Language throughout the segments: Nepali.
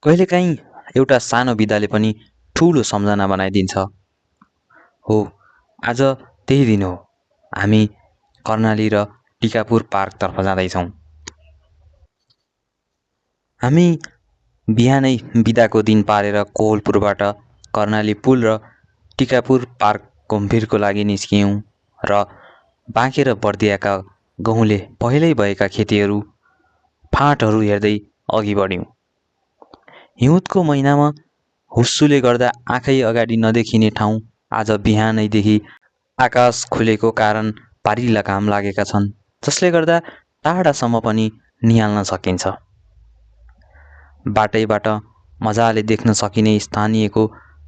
कहिलेकाहीँ एउटा सानो बिदाले पनि ठुलो सम्झना बनाइदिन्छ। हो, आज त्यही दिन हो। हामी कर्णाली र टिकापुर पार्कतर्फ जाँदैछौँ। हामी बिहानै बिदाको दिन पारेर कोवलपुरबाट कर्णाली पुल र टिकापुर पार्क घुमफिरको लागि निस्कियौँ र बाँके र बर्दियाका गहुँले पहिल्यै भएका खेतीहरू, फाँटहरू हेर्दै अघि बढ्यौँ। हिउँदको महिनामा हुस्सुले गर्दा आँखै अगाडि नदेखिने ठाउँ आज बिहानैदेखि आकाश खुलेको कारण पारिला घाम लागेका छन्, जसले गर्दा टाढासम्म पनि निहाल्न सकिन्छ। बाटैबाट मजाले देख्न सकिने स्थानीयको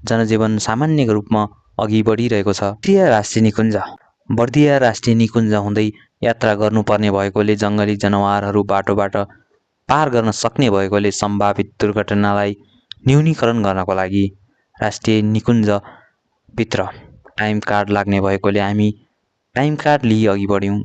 जनजीवन सामान्य रूपमा अघि बढिरहेको छ। बर्दिया राष्ट्रिय निकुञ्ज हुँदै यात्रा गर्नुपर्ने भएकोले जङ्गली जनावरहरू बाटोबाट पार गर्न सक्ने भएकोले सम्भावित दुर्घटनालाई न्यूनीकरण गर्नको लागि राष्ट्रिय निकुञ्जभित्र टाइम कार्ड लाग्ने भएकोले हामी टाइम कार्ड लिई अघि बढ्यौँ।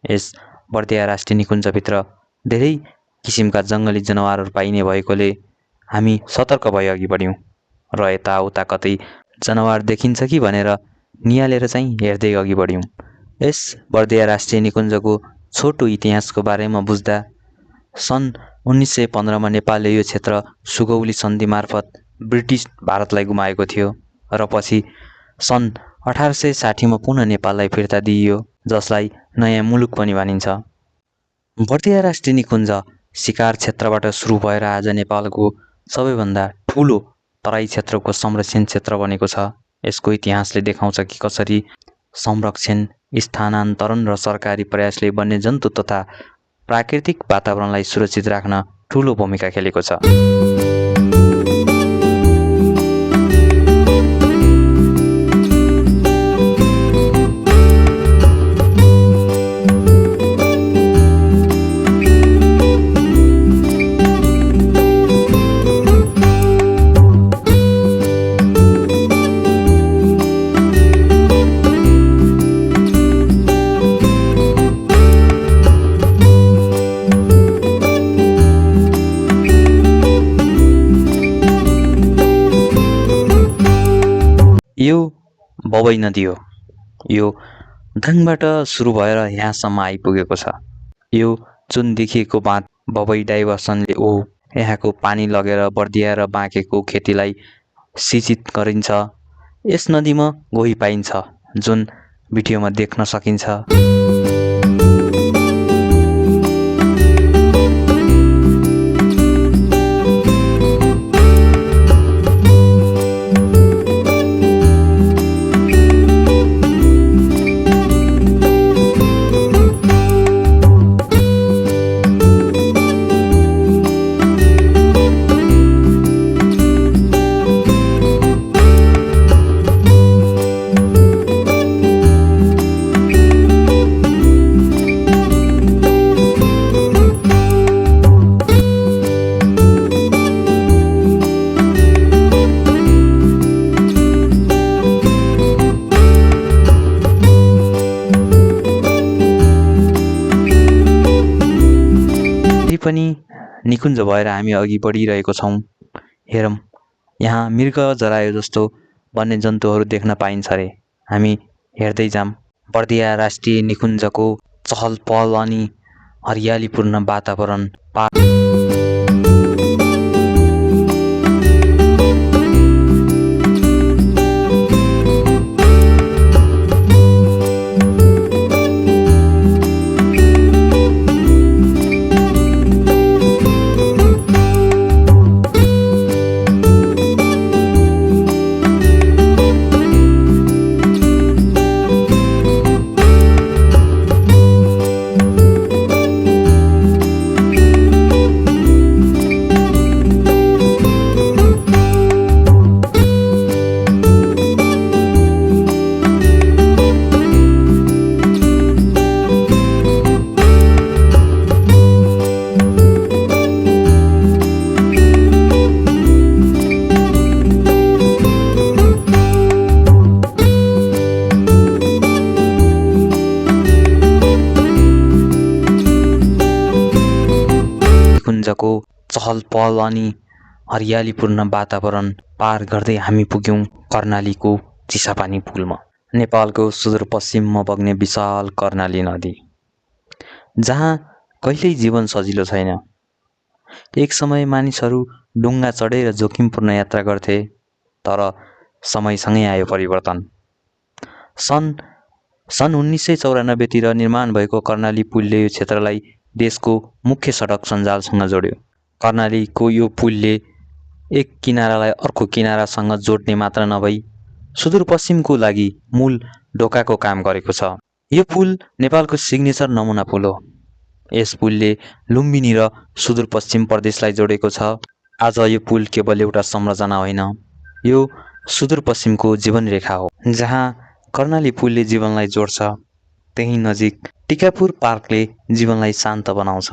यस बर्दिया राष्ट्रिय निकुञ्जभित्र धेरै किसिमका जङ्गली जनावरहरू पाइने भएकोले हामी सतर्क भई अघि बढ्यौँ र यताउता कतै जनावर देखिन्छ कि भनेर निहालेर चाहिँ हेर्दै अघि बढ्यौँ। यस बर्दिया राष्ट्रिय निकुञ्जको छोटो इतिहासको बारेमा बुझ्दा सन् 1915मा नेपालले यो क्षेत्र सुगौली सन्धि मार्फत ब्रिटिस भारतलाई गुमाएको थियो र पछि सन् 1860मा पुनः नेपाललाई फिर्ता दिइयो, जसलाई नयाँ मुलुक पनि भनिन्छ। बर्दिया राष्ट्रिय निकुञ्ज शिकार क्षेत्रबाट सुरु भएर आज नेपालको सबैभन्दा ठुलो तराई क्षेत्रको संरक्षण क्षेत्र बनेको छ। यसको इतिहासले देखाउँछ कि कसरी संरक्षण, स्थानान्तरण र सरकारी प्रयासले वन्यजन्तु तथा प्राकृतिक वातावरणलाई सुरक्षित राख्न ठुलो भूमिका खेलेको छ। यो बबई नदी हो। यो दाङबाट सुरु भएर यहाँसम्म आइपुगेको छ। यो जुन देखिएको बाँध बबई डाइभर्सनले यहाँको पानी लगेर बर्दिया र बाँकेको खेतीलाई सिंचित गरिन्छ। यस नदीमा गोही पाइन्छ, जुन भिडियोमा देख्न सकिन्छ। पनि निकुञ्ज भएर हामी अघि बढिरहेको छौँ। हेरौँ, यहाँ मृग जरायो जस्तो वन्यजन्तुहरू देख्न पाइन्छ रे। हामी हेर्दै जाम। बर्दिया राष्ट्रिय निकुञ्जको चहल पहल अनि हरियालीपूर्ण वातावरण निकुञ्जको चहल पहल अनि हरियालीपूर्ण वातावरण पार गर्दै हामी पुग्यौँ कर्णालीको चिसापानी पुलमा। नेपालको सुदूरपश्चिममा बग्ने विशाल कर्णाली नदी, जहाँ कहिल्यै जीवन सजिलो छैन। एक समय मानिसहरू डुङ्गा चढेर जोखिमपूर्ण यात्रा गर्थे, तर समयसँगै आयो परिवर्तन। सन् 1994तिर निर्माण भएको कर्णाली पुलले यो क्षेत्रलाई देशको मुख्य सडक सञ्जालसँग जोड्यो। कर्णालीको यो पुलले एक किनारालाई अर्को किनारासँग जोड्ने मात्र नभई सुदूरपश्चिमको लागि मूल ढोकाको काम गरेको छ। यो पुल नेपालको सिग्नेचर नमुना पुल हो। यस पुलले लुम्बिनी र सुदूरपश्चिम प्रदेशलाई जोडेको छ। आज यो पुल केवल एउटा संरचना होइन, यो सुदूरपश्चिमको जीवनरेखा हो। जहाँ कर्णाली पुलले जीवनलाई जोड्छ, त्यही नजिक टिकापुर पार्कले जीवनलाई शान्त बनाउँछ।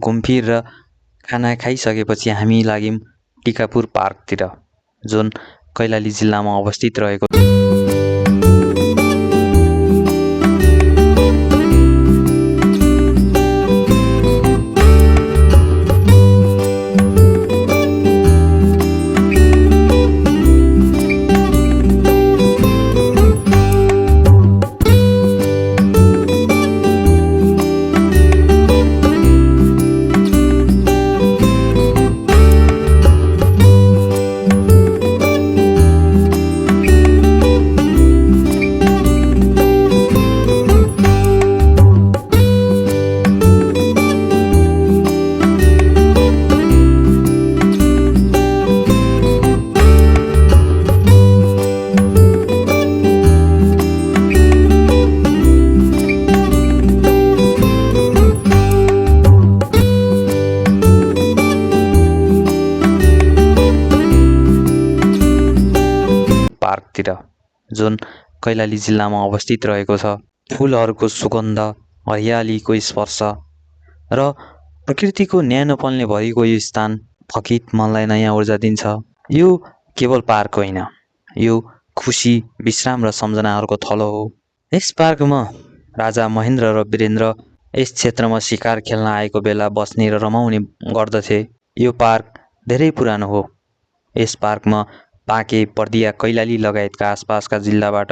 घुमफिर र खाना खाइसकेपछि हामी लाग्यौँ टिकापुर पार्कतिर, जुन कैलाली जिल्लामा अवस्थित रहेको पार्कतिर, जुन कैलाली जिल्लामा अवस्थित रहेको छ। फुलहरूको सुगन्ध, हरियालीको स्पर्श र प्रकृतिको न्यानोपनले भरिएको यो स्थान थकित मनलाई नयाँ ऊर्जा दिन्छ। यो केवल पार्क होइन, यो खुसी, विश्राम र सम्झनाहरूको थलो हो। यस पार्कमा राजा महेन्द्र र वीरेन्द्र यस क्षेत्रमा शिकार खेल्न आएको बेला बस्ने र रमाउने गर्दथे। यो पार्क धेरै पुरानो हो। यस पार्कमा बाँके, पर्दिया, कैलाली लगायतका आसपासका जिल्लाबाट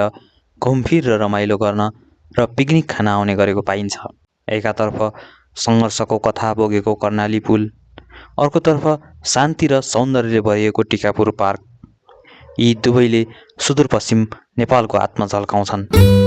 घुमफिर र रमाइलो गर्न र पिकनिक खान आउने गरेको पाइन्छ। एकातर्फ सङ्घर्षको कथा बोकेको कर्णाली पुल, अर्कोतर्फ शान्ति र सौन्दर्यले भरिएको टिकापुर पार्क, यी दुवैले सुदूरपश्चिम नेपालको आत्मा झल्काउँछन्।